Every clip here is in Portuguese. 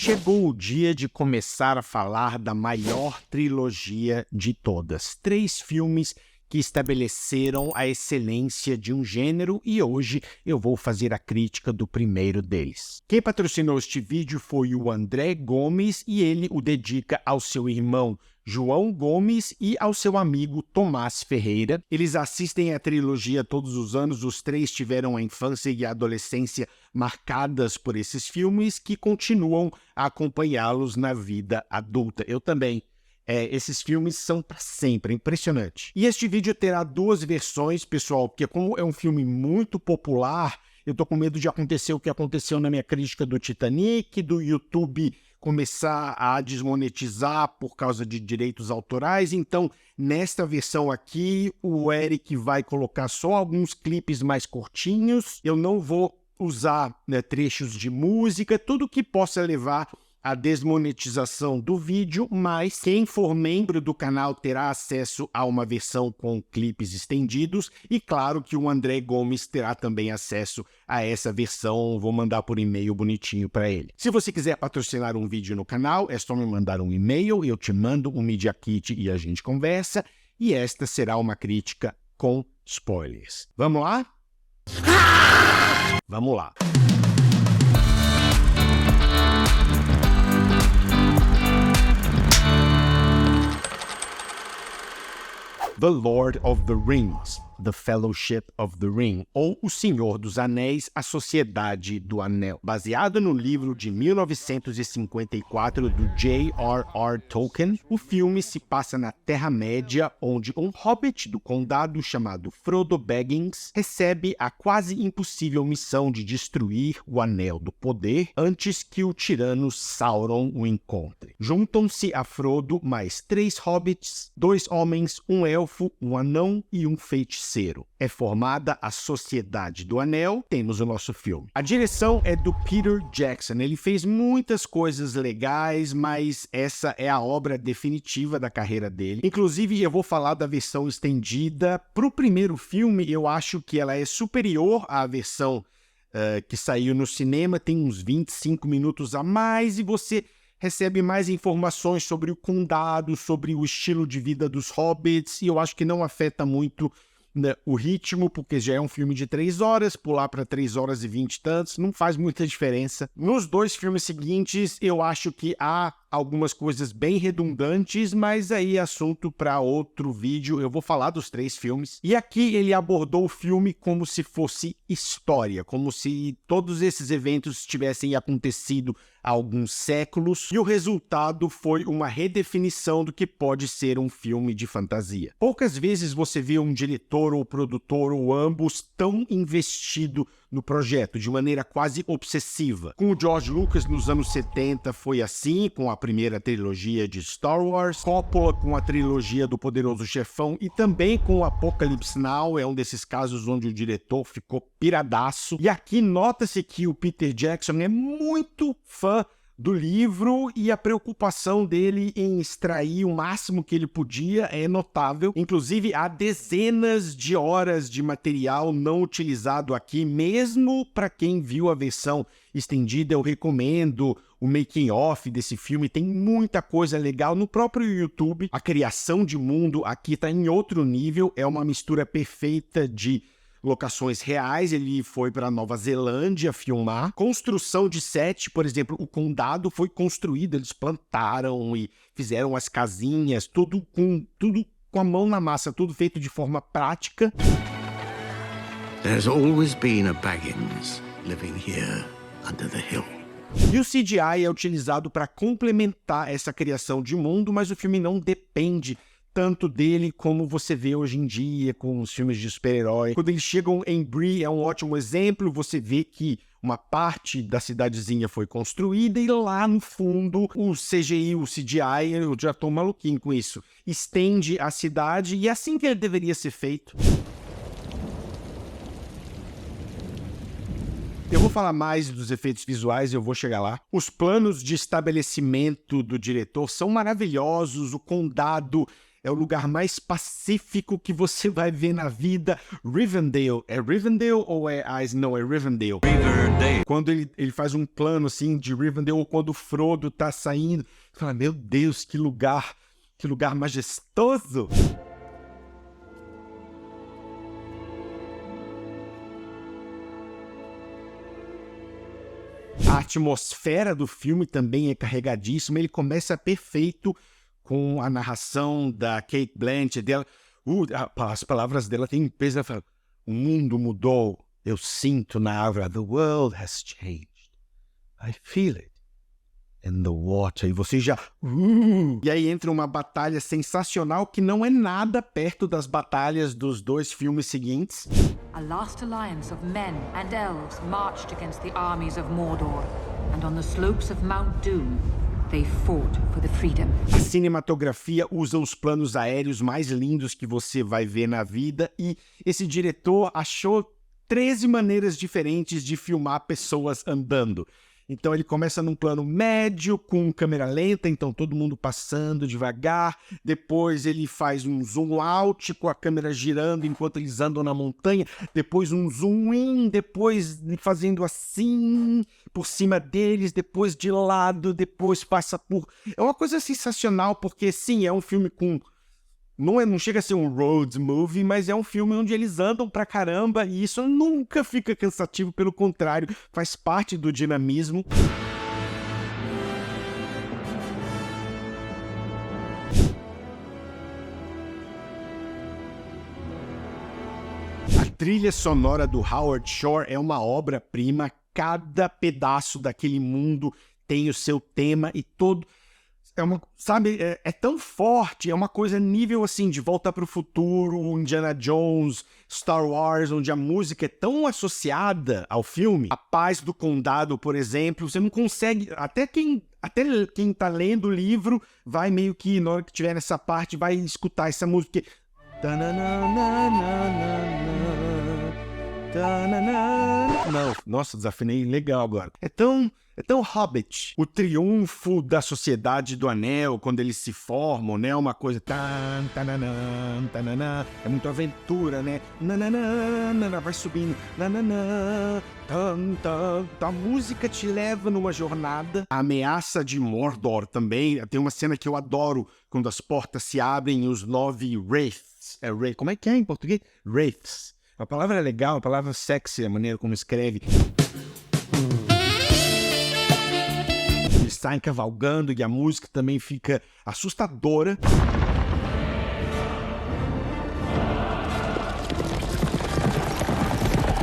Chegou o dia de começar a falar da maior trilogia de todas. 3 filmes que estabeleceram a excelência de um gênero e hoje eu vou fazer a crítica do primeiro deles. Quem patrocinou este vídeo foi o André Gomes e ele o dedica ao seu irmão João Gomes e ao seu amigo Tomás Ferreira. Eles assistem a trilogia todos os anos, os 3 tiveram a infância e a adolescência marcadas por esses filmes que continuam a acompanhá-los na vida adulta. Eu também. Esses filmes são para sempre, é impressionante. E este vídeo terá 2 versões, pessoal, porque como é um filme muito popular, eu tô com medo de acontecer o que aconteceu na minha crítica do Titanic, do YouTube começar a desmonetizar por causa de direitos autorais. Então, nesta versão aqui, o Eric vai colocar só alguns clipes mais curtinhos. Eu não vou usar trechos de música, tudo que possa levar a desmonetização do vídeo, mas quem for membro do canal terá acesso a uma versão com clipes estendidos e claro que o André Gomes terá também acesso a essa versão, vou mandar por e-mail bonitinho para ele. Se você quiser patrocinar um vídeo no canal, é só me mandar um e-mail, eu te mando um Media Kit e a gente conversa, e esta será uma crítica com spoilers. Vamos lá? Vamos lá! The Lord of the Rings, The Fellowship of the Ring, ou O Senhor dos Anéis, A Sociedade do Anel. Baseado no livro de 1954 do J.R.R. Tolkien, o filme se passa na Terra-média, onde um hobbit do condado chamado Frodo Baggins recebe a quase impossível missão de destruir o Anel do Poder antes que o tirano Sauron o encontre. Juntam-se a Frodo mais 3 hobbits, 2 homens, um elfo, um anão e um feiticeiro. É formada a Sociedade do Anel, temos o nosso filme. A direção é do Peter Jackson, ele fez muitas coisas legais, mas essa é a obra definitiva da carreira dele. Inclusive, eu vou falar da versão estendida. Para o primeiro filme, eu acho que ela é superior à versão que saiu no cinema, tem uns 25 minutos a mais, e você recebe mais informações sobre o condado, sobre o estilo de vida dos hobbits, e eu acho que não afeta muito o ritmo, porque já é um filme de 3 horas, pular para 3 horas e 20 e tantos, não faz muita diferença. Nos 2 filmes seguintes, eu acho que há algumas coisas bem redundantes, mas aí é assunto para outro vídeo, eu vou falar dos 3 filmes. E aqui ele abordou o filme como se fosse história, como se todos esses eventos tivessem acontecido há alguns séculos, e o resultado foi uma redefinição do que pode ser um filme de fantasia. Poucas vezes você vê um diretor ou produtor ou ambos tão investido no projeto, de maneira quase obsessiva. Com o George Lucas nos anos 70 foi assim, com a primeira trilogia de Star Wars, Coppola com a trilogia do Poderoso Chefão e também com o Apocalypse Now, é um desses casos onde o diretor ficou piradaço. E aqui nota-se que o Peter Jackson é muito fã do livro e a preocupação dele em extrair o máximo que ele podia é notável. Inclusive, há dezenas de horas de material não utilizado aqui, mesmo para quem viu a versão estendida. Eu recomendo o making of desse filme, tem muita coisa legal no próprio YouTube. A criação de mundo aqui está em outro nível, é uma mistura perfeita de locações reais, ele foi para Nova Zelândia filmar. Construção de set, por exemplo, o condado foi construído, eles plantaram e fizeram as casinhas, tudo com a mão na massa, tudo feito de forma prática. There's always been a Baggins living here under the hill. E o CGI é utilizado para complementar essa criação de mundo, mas o filme não depende tanto dele como você vê hoje em dia com os filmes de super-herói. Quando eles chegam em Bree é um ótimo exemplo, você vê que uma parte da cidadezinha foi construída e lá no fundo o CGI, o CGI, eu já tô maluquinho com isso, estende a cidade e é assim que ele deveria ser feito. Eu vou falar mais dos efeitos visuais, eu vou chegar lá. Os planos de estabelecimento do diretor são maravilhosos, o condado é o lugar mais pacífico que você vai ver na vida. Rivendell. É Rivendell ou é... não, é Rivendell. Riverdale. Quando ele faz um plano, assim, de Rivendell, ou quando o Frodo tá saindo, você fala, meu Deus, que lugar majestoso. A atmosfera do filme também é carregadíssima, ele começa perfeito com a narração da Cate Blanchett dela. As palavras dela têm peso, ela fala, o mundo mudou, eu sinto na água, the world has changed, I feel it in the water. E você já... E aí entra uma batalha sensacional que não é nada perto das batalhas dos 2 filmes seguintes. A last alliance of men and elves marched against the armies of Mordor, and on the slopes of Mount Doom, they fought for the freedom. A cinematografia usa os planos aéreos mais lindos que você vai ver na vida, e esse diretor achou 13 maneiras diferentes de filmar pessoas andando. Então ele começa num plano médio, com câmera lenta, então todo mundo passando devagar. Depois ele faz um zoom out, com a câmera girando enquanto eles andam na montanha. Depois um zoom in, depois fazendo assim, por cima deles, depois de lado, depois passa por... É uma coisa sensacional, porque sim, é um filme com... Não chega a ser um road movie, mas é um filme onde eles andam pra caramba e isso nunca fica cansativo, pelo contrário, faz parte do dinamismo. A trilha sonora do Howard Shore é uma obra-prima, cada pedaço daquele mundo tem o seu tema e todo... É tão forte, é uma coisa nível assim, De Volta para o Futuro, Indiana Jones, Star Wars, onde a música é tão associada ao filme. A Paz do Condado, por exemplo, você não consegue, até quem tá lendo o livro vai meio que, na hora que tiver nessa parte, vai escutar essa música. Não, nossa, desafinei legal agora. É tão Hobbit. O triunfo da Sociedade do Anel, quando eles se formam, né? Uma coisa... É muito aventura, né? Vai subindo. A música te leva numa jornada. A ameaça de Mordor também. Tem uma cena que eu adoro, quando as portas se abrem e os 9 Wraiths. Como é que é em português? Wraiths. A palavra é legal, a palavra sexy, a maneira como escreve. Eles saem cavalgando e a música também fica assustadora.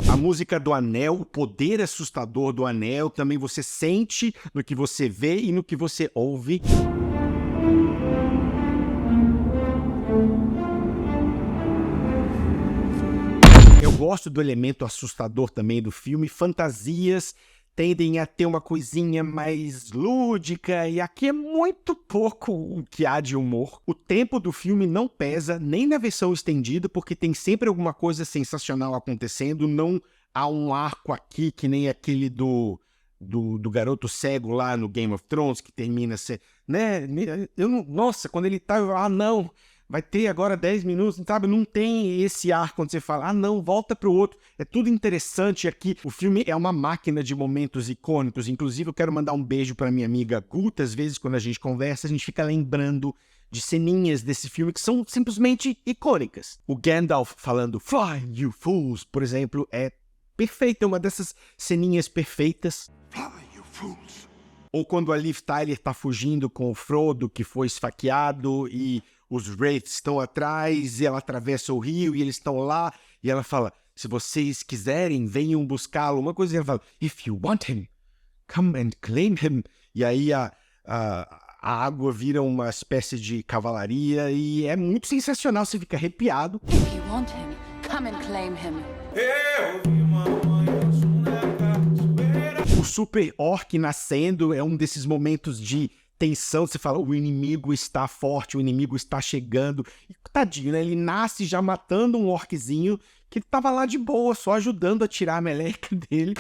A música do Anel, o poder assustador do Anel, também você sente no que você vê e no que você ouve. Eu gosto do elemento assustador também do filme. Fantasias tendem a ter uma coisinha mais lúdica, e aqui é muito pouco o que há de humor. O tempo do filme não pesa, nem na versão estendida, porque tem sempre alguma coisa sensacional acontecendo. Não há um arco aqui que nem aquele do garoto cego lá no Game of Thrones, que termina... né? Nossa, quando ele tá... não... Vai ter agora 10 minutos, sabe? Não tem esse ar quando você fala, não, volta pro outro. É tudo interessante aqui. O filme é uma máquina de momentos icônicos. Inclusive, eu quero mandar um beijo pra minha amiga Guta. Às vezes, quando a gente conversa, a gente fica lembrando de ceninhas desse filme que são simplesmente icônicas. O Gandalf falando, "Fly, you fools", por exemplo, é perfeito. É uma dessas ceninhas perfeitas. Fly, you fools. Ou quando a Liv Tyler tá fugindo com o Frodo, que foi esfaqueado, e os Wraiths estão atrás, e ela atravessa o rio, e eles estão lá, e ela fala, se vocês quiserem, venham buscá-lo. Uma coisa que ela fala, if you want him, come and claim him. E aí a água vira uma espécie de cavalaria, e é muito sensacional, você fica arrepiado. If you want him, come and claim him. O Super Orc nascendo é um desses momentos de tensão, você fala, o inimigo está forte, o inimigo está chegando. E tadinho, né? Ele nasce já matando um orczinho que tava lá de boa, só ajudando a tirar a meleca dele.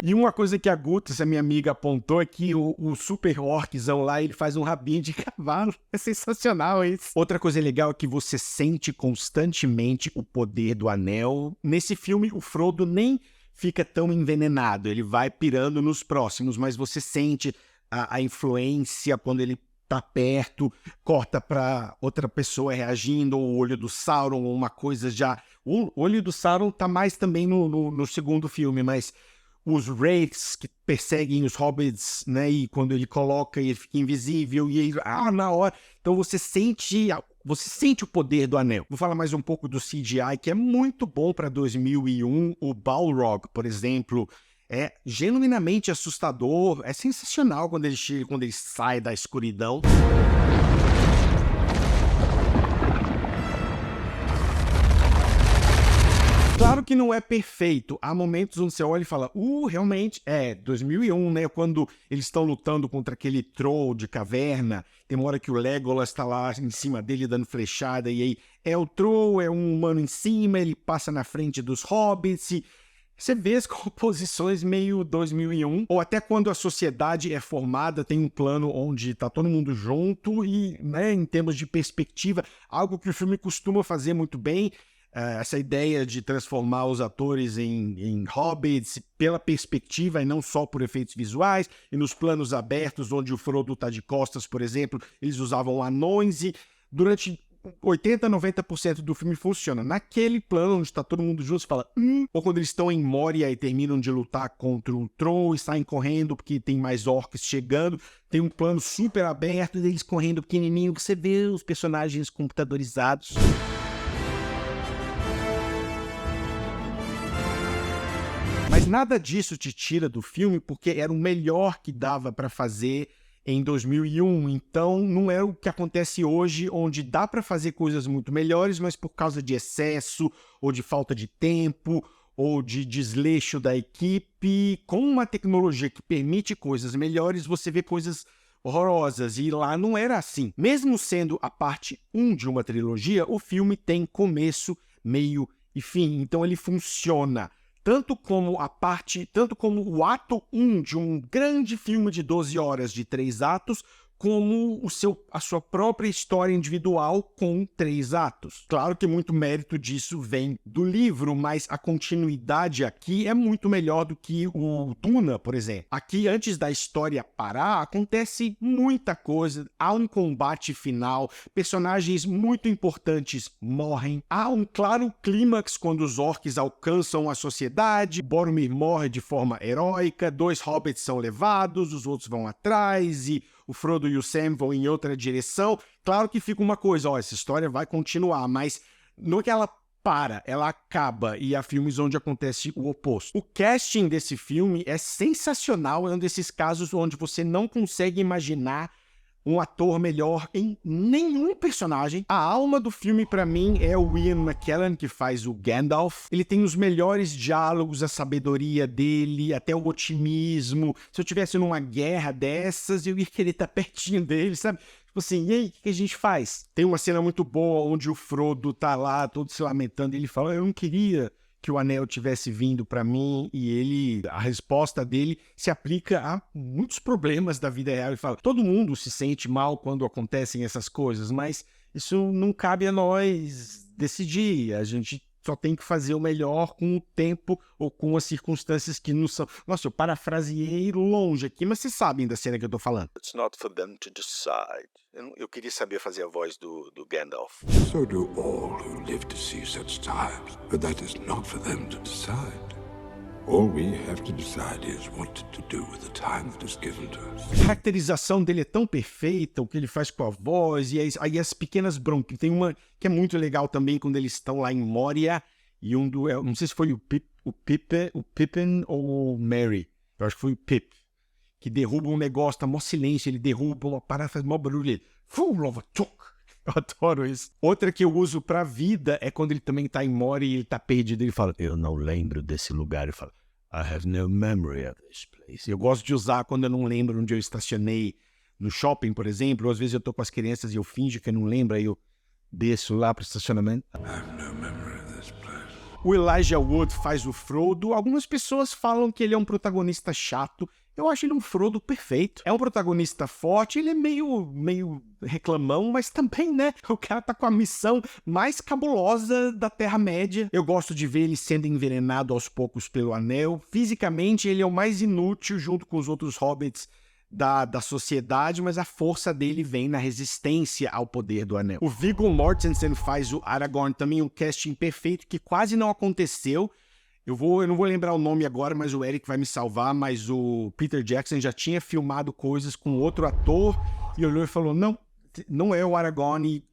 E E uma coisa que a Guta, essa minha amiga, apontou é que o super orczão lá, ele faz um rabinho de cavalo. É sensacional isso. Outra coisa legal é que você sente constantemente o poder do anel. Nesse filme, o Frodo nem fica tão envenenado, ele vai pirando nos próximos, mas você sente a influência quando ele tá perto, corta pra outra pessoa reagindo, ou o olho do Sauron, ou uma coisa já... O olho do Sauron tá mais também no segundo filme, mas os Wraiths que perseguem os Hobbits, né, e quando ele coloca ele fica invisível, e ele... na hora... Então você sente o poder do anel. Vou falar mais um pouco do CGI, que é muito bom para 2001. O Balrog, por exemplo, é genuinamente assustador. É sensacional quando ele sai da escuridão. Claro que não é perfeito. Há momentos onde você olha e fala, realmente, 2001, né? Quando eles estão lutando contra aquele troll de caverna, tem uma hora que o Legolas tá lá em cima dele dando flechada, e aí é o troll, é um humano em cima, ele passa na frente dos hobbits, e você vê as composições meio 2001, ou até quando a sociedade é formada, tem um plano onde tá todo mundo junto, e, né, em termos de perspectiva, algo que o filme costuma fazer muito bem, essa ideia de transformar os atores em hobbits pela perspectiva e não só por efeitos visuais, e nos planos abertos, onde o Frodo tá de costas, por exemplo, eles usavam anões, e durante 80, 90% do filme funciona. Naquele plano onde tá todo mundo junto, você fala, ou quando eles estão em Moria e terminam de lutar contra o troll e saem correndo porque tem mais orcs chegando, tem um plano super aberto deles correndo pequenininho, que você vê os personagens computadorizados. Mas nada disso te tira do filme, porque era o melhor que dava para fazer em 2001. Então, não é o que acontece hoje, onde dá para fazer coisas muito melhores, mas por causa de excesso, ou de falta de tempo, ou de desleixo da equipe, com uma tecnologia que permite coisas melhores, você vê coisas horrorosas. E lá não era assim. Mesmo sendo a parte 1 de uma trilogia, o filme tem começo, meio e fim. Então, ele funciona tanto como o ato 1 de um grande filme de 12 horas de 3 atos, como a sua própria história individual com 3 atos. Claro que muito mérito disso vem do livro, mas a continuidade aqui é muito melhor do que o Duna, por exemplo. Aqui, antes da história parar, acontece muita coisa, há um combate final, personagens muito importantes morrem, há um claro clímax quando os orcs alcançam a sociedade, Boromir morre de forma heróica, 2 hobbits são levados, os outros vão atrás, e o Frodo e o Sam vão em outra direção. Claro que fica uma coisa, essa história vai continuar, mas não é que ela para, ela acaba, e há filmes onde acontece o oposto. O casting desse filme é sensacional, é um desses casos onde você não consegue imaginar um ator melhor em nenhum personagem. A alma do filme, pra mim, é o Ian McKellen, que faz o Gandalf. Ele tem os melhores diálogos, a sabedoria dele, até o otimismo. Se eu tivesse numa guerra dessas, eu ia querer estar pertinho dele, sabe? Tipo assim, e aí, o que a gente faz? Tem uma cena muito boa onde o Frodo tá lá, todo se lamentando, e ele fala, eu não queria que o anel tivesse vindo para mim, e a resposta dele se aplica a muitos problemas da vida real. Ele fala, todo mundo se sente mal quando acontecem essas coisas, mas isso não cabe a nós decidir, a gente só tem que fazer o melhor com o tempo ou com as circunstâncias que não são... Nossa, eu parafraseei longe aqui, mas vocês sabem da cena que eu tô falando. It's not for them to decide. Eu queria saber fazer a voz do Gandalf. So do all who live to see such times, but that is not for them to decide. All we have to decide is what to do with the time that is given to us. A caracterização dele é tão perfeita, o que ele faz com a voz, e aí as pequenas broncas. Tem uma que é muito legal também, quando eles estão lá em Moria, e não sei se foi o Pippin ou o Merry, eu acho que foi o Pip, que derruba um negócio, tá mó silêncio, ele derruba uma parada, faz mó barulho, ele... Eu adoro isso. Outra que eu uso pra vida é quando ele também tá em Moria e ele tá perdido, ele fala, eu não lembro desse lugar, ele fala, I have no memory of this place. Eu gosto de usar quando eu não lembro onde eu estacionei no shopping, por exemplo, ou às vezes eu tô com as crianças e eu finjo que eu não lembro, aí eu desço lá pro estacionamento. I have no memory of this place. O Elijah Wood faz o Frodo. Algumas pessoas falam que ele é um protagonista chato. Eu acho ele um Frodo perfeito. É um protagonista forte, ele é meio reclamão, mas também, né? O cara tá com a missão mais cabulosa da Terra-média. Eu gosto de ver ele sendo envenenado aos poucos pelo Anel. Fisicamente, ele é o mais inútil junto com os outros hobbits da sociedade, mas a força dele vem na resistência ao poder do Anel. O Viggo Mortensen faz o Aragorn, também um casting perfeito que quase não aconteceu. Eu não vou lembrar o nome agora, mas o Eric vai me salvar, mas o Peter Jackson já tinha filmado coisas com outro ator e olhou e falou, não é o Aragorn.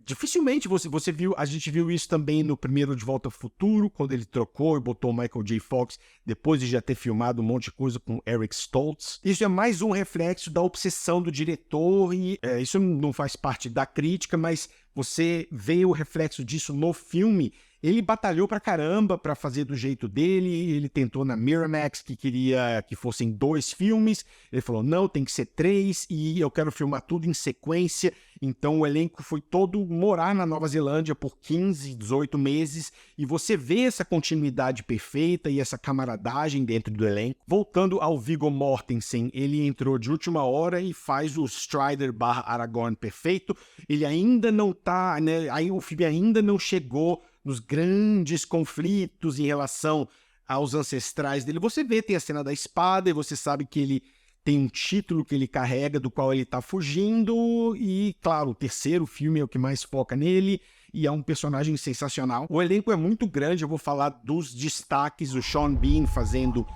Dificilmente você viu, a gente viu isso também no primeiro De Volta ao Futuro, quando ele trocou e botou o Michael J. Fox, depois de já ter filmado um monte de coisa com Eric Stoltz. Isso é mais um reflexo da obsessão do diretor e isso não faz parte da crítica, mas você vê o reflexo disso no filme. Ele batalhou pra caramba pra fazer do jeito dele, ele tentou na Miramax que queria que fossem 2 filmes, ele falou, não, tem que ser 3 e eu quero filmar tudo em sequência, então o elenco foi todo morar na Nova Zelândia por 15, 18 meses e você vê essa continuidade perfeita e essa camaradagem dentro do elenco. Voltando ao Viggo Mortensen, ele entrou de última hora e faz o Strider/Aragorn perfeito, ele ainda não tá, né, aí o filme ainda não chegou nos grandes conflitos em relação aos ancestrais dele. Você vê, tem a cena da espada e você sabe que ele tem um título que ele carrega do qual ele tá fugindo e, claro, o terceiro filme é o que mais foca nele e é um personagem sensacional. O elenco é muito grande, eu vou falar dos destaques, o Sean Bean fazendo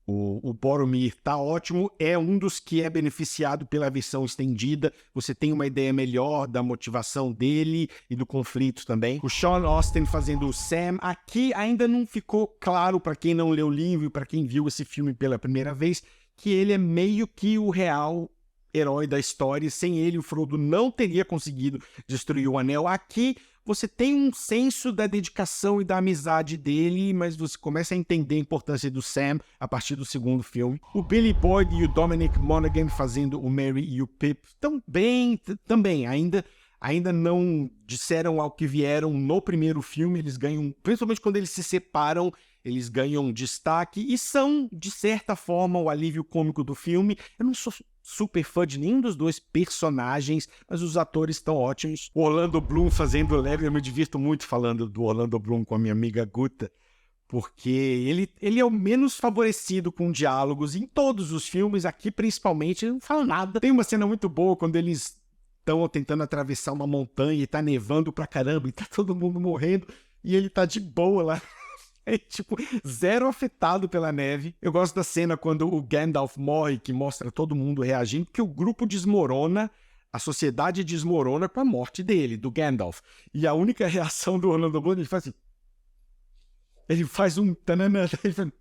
o Boromir tá ótimo, é um dos que é beneficiado pela versão estendida, você tem uma ideia melhor da motivação dele e do conflito também. O Sean Astin fazendo o Sam, aqui ainda não ficou claro para quem não leu o livro e para quem viu esse filme pela primeira vez, que ele é meio que o real herói da história, sem ele o Frodo não teria conseguido destruir o Anel. Aqui você tem um senso da dedicação e da amizade dele, mas você começa a entender a importância do Sam a partir do segundo filme. O Billy Boyd e o Dominic Monaghan fazendo o Merry e o Pip também ainda não disseram ao que vieram no primeiro filme, eles ganham, principalmente quando eles se separam, eles ganham destaque e são, de certa forma, o alívio cômico do filme. Eu não sou super fã de nenhum dos dois personagens, mas os atores estão ótimos. O Orlando Bloom fazendo o Levi, eu me divirto muito falando do Orlando Bloom com a minha amiga Guta, porque ele é o menos favorecido com diálogos em todos os filmes, aqui principalmente, ele não fala nada. Tem uma cena muito boa quando eles estão tentando atravessar uma montanha e tá nevando pra caramba e tá todo mundo morrendo e ele tá de boa lá. É tipo, zero afetado pela neve. Eu gosto da cena quando o Gandalf morre, que mostra todo mundo reagindo, porque o grupo desmorona, a sociedade desmorona com a morte dele, do Gandalf. E a única reação do Orlando Bloom, ele faz assim... Ele faz um... Tanana, ele faz...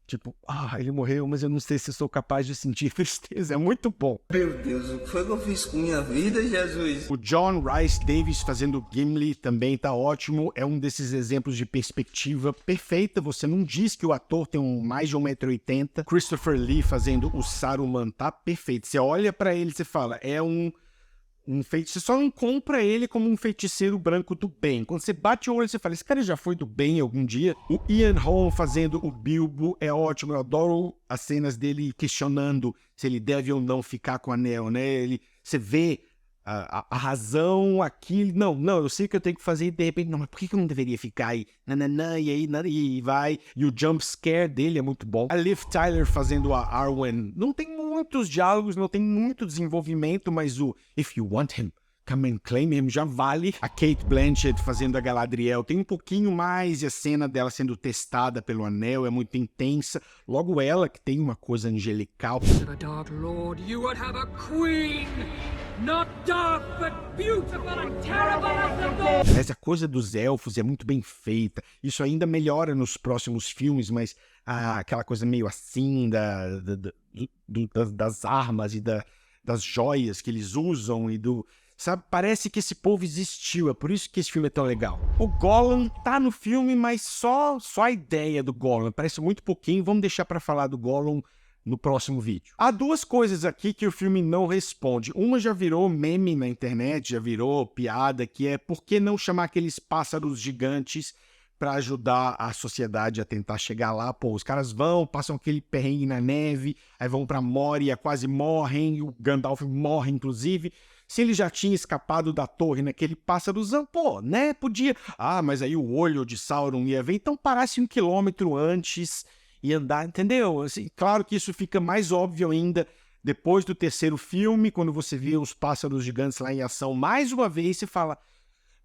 Tipo, ele morreu, mas eu não sei se eu sou capaz de sentir tristeza. É muito bom. Meu Deus, o que foi que eu fiz com minha vida, Jesus? O John Rhys Davies fazendo Gimli também tá ótimo. É um desses exemplos de perspectiva perfeita. Você não diz que o ator tem mais de 1,80 m. Christopher Lee fazendo o Saruman tá perfeito. Você olha pra ele e você fala, é um feiticeiro, você só não compra ele como um feiticeiro branco do bem. Quando você bate o olho, você fala, esse cara já foi do bem algum dia. O Ian Holm fazendo o Bilbo é ótimo, eu adoro as cenas dele questionando se ele deve ou não ficar com o anel, né? Você vê a razão aqui, não, eu sei que eu tenho que fazer e de repente, não, mas por que eu não deveria ficar aí? Nananã, e aí, e vai. E o jump scare dele é muito bom. A Liv Tyler fazendo a Arwen, não tem muitos diálogos, não tem muito desenvolvimento, mas o If You Want Him, Come and Claim Him já vale. A Cate Blanchett fazendo a Galadriel tem um pouquinho mais, e a cena dela sendo testada pelo anel é muito intensa. Logo ela, que tem uma coisa angelical. The Dark Lord, you would have a queen, not dark, but beautiful and terrible as the dawn. Mas a coisa dos elfos é muito bem feita. Isso ainda melhora nos próximos filmes, mas aquela coisa meio assim das armas e das joias que eles usam e do... Sabe, parece que esse povo existiu, é por isso que esse filme é tão legal. O Gollum tá no filme, mas só a ideia do Gollum, parece muito pouquinho, vamos deixar pra falar do Gollum no próximo vídeo. Há duas coisas aqui que o filme não responde. Uma já virou meme na internet, já virou piada, que é por que não chamar aqueles pássaros gigantes para ajudar a sociedade a tentar chegar lá? Pô, os caras vão, passam aquele perrengue na neve, aí vão para Moria, quase morrem, o Gandalf morre inclusive. Se ele já tinha escapado da torre naquele pássaros, pô, né, podia... Ah, mas aí o olho de Sauron ia ver, então parasse 1 quilômetro antes e andar, entendeu? Assim, claro que isso fica mais óbvio ainda depois do terceiro filme, quando você vê os pássaros gigantes lá em ação mais uma vez, você fala,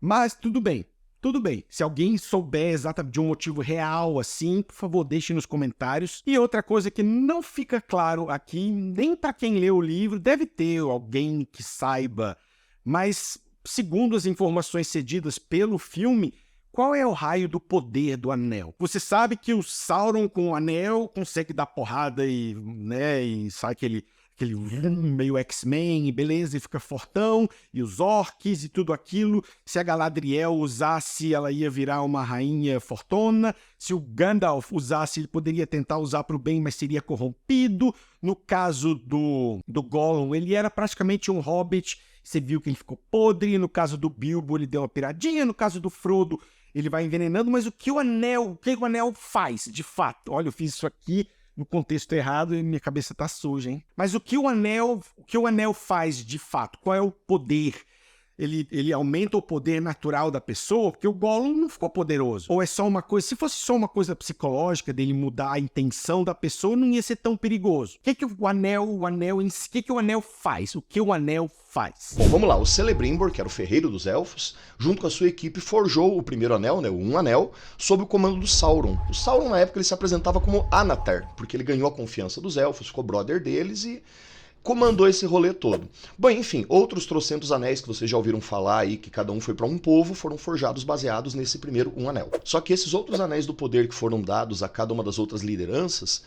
mas tudo bem. Tudo bem, se alguém souber exatamente de um motivo real assim, por favor, deixe nos comentários. E outra coisa que não fica claro aqui, nem para quem lê o livro, deve ter alguém que saiba, mas segundo as informações cedidas pelo filme, qual é o raio do poder do anel? Você sabe que o Sauron com o anel consegue dar porrada e, né, e sai aquele meio X-Men, beleza, e fica fortão, e os orcs e tudo aquilo. Se a Galadriel usasse, ela ia virar uma rainha fortuna. Se o Gandalf usasse, ele poderia tentar usar para o bem, mas seria corrompido. No caso do Gollum, ele era praticamente um hobbit, você viu que ele ficou podre. No caso do Bilbo, ele deu uma piradinha. No caso do Frodo, ele vai envenenando. Mas o que o anel faz, de fato? Olha, eu fiz isso aqui no contexto errado e minha cabeça tá suja, hein? Mas o que o anel faz de fato? Qual é o poder? Ele aumenta o poder natural da pessoa, porque o Gollum não ficou poderoso. Ou é só uma coisa... Se fosse só uma coisa psicológica, dele mudar a intenção da pessoa, não ia ser tão perigoso. O que o anel faz? O que o anel faz? Bom, vamos lá. O Celebrimbor, que era o ferreiro dos elfos, junto com a sua equipe, forjou o primeiro anel, né, o Um Anel, sob o comando do Sauron. O Sauron, na época, ele se apresentava como Anatar, porque ele ganhou a confiança dos elfos, ficou brother deles e comandou esse rolê todo. Bom, enfim, outros trocentos anéis que vocês já ouviram falar aí, que cada um foi para um povo, foram forjados baseados nesse primeiro Um Anel. Só que esses outros anéis do poder que foram dados a cada uma das outras lideranças,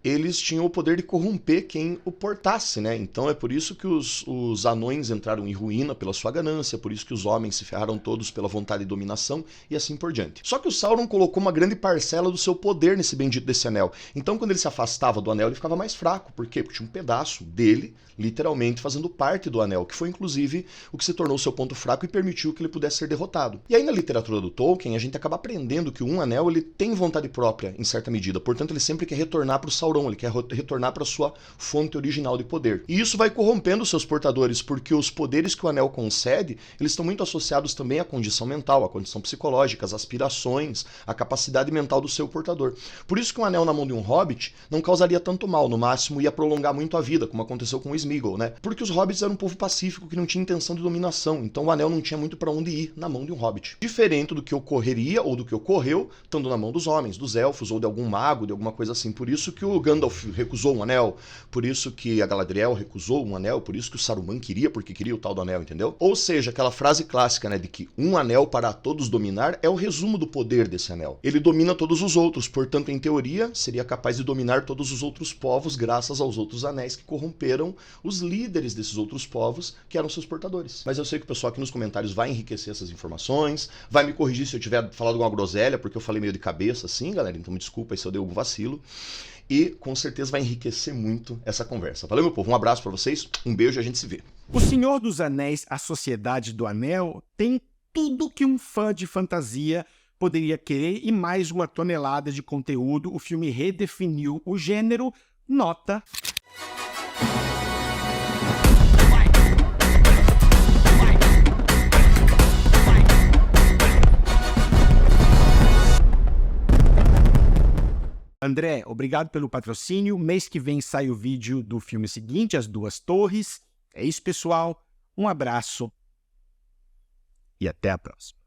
eles tinham o poder de corromper quem o portasse, né? Então é por isso que os anões entraram em ruína pela sua ganância, por isso que os homens se ferraram todos pela vontade de dominação e assim por diante. Só que o Sauron colocou uma grande parcela do seu poder nesse bendito desse anel. Então quando ele se afastava do anel, ele ficava mais fraco. Por quê? Porque tinha um pedaço dele, literalmente, fazendo parte do anel, que foi inclusive o que se tornou seu ponto fraco e permitiu que ele pudesse ser derrotado. E aí na literatura do Tolkien, a gente acaba aprendendo que o Um Anel, ele tem vontade própria, em certa medida. Portanto, ele sempre quer retornar para o Sauron, ele quer retornar para sua fonte original de poder. E isso vai corrompendo os seus portadores, porque os poderes que o anel concede, eles estão muito associados também à condição mental, à condição psicológica, às aspirações, à capacidade mental do seu portador. Por isso que um anel na mão de um hobbit não causaria tanto mal, no máximo ia prolongar muito a vida, como aconteceu com o Sméagol, né? Porque os hobbits eram um povo pacífico que não tinha intenção de dominação, então o anel não tinha muito para onde ir na mão de um hobbit. Diferente do que ocorreria, ou do que ocorreu, estando na mão dos homens, dos elfos, ou de algum mago, de alguma coisa assim. Por isso que o Gandalf recusou um anel, por isso que a Galadriel recusou um anel, por isso que o Saruman queria, porque queria o tal do anel, entendeu? Ou seja, aquela frase clássica, né, de que um anel para todos dominar é o resumo do poder desse anel. Ele domina todos os outros, portanto, em teoria, seria capaz de dominar todos os outros povos graças aos outros anéis que corromperam os líderes desses outros povos, que eram seus portadores. Mas eu sei que o pessoal aqui nos comentários vai enriquecer essas informações, vai me corrigir se eu tiver falado alguma groselha, porque eu falei meio de cabeça assim, galera, então me desculpa aí se eu dei algum vacilo. E com certeza vai enriquecer muito essa conversa. Valeu, meu povo? Um abraço pra vocês, um beijo e a gente se vê. O Senhor dos Anéis, A Sociedade do Anel, tem tudo que um fã de fantasia poderia querer e mais uma tonelada de conteúdo. O filme redefiniu o gênero. Nota... André, obrigado pelo patrocínio. Mês que vem sai o vídeo do filme seguinte, As Duas Torres. É isso, pessoal. Um abraço e até a próxima.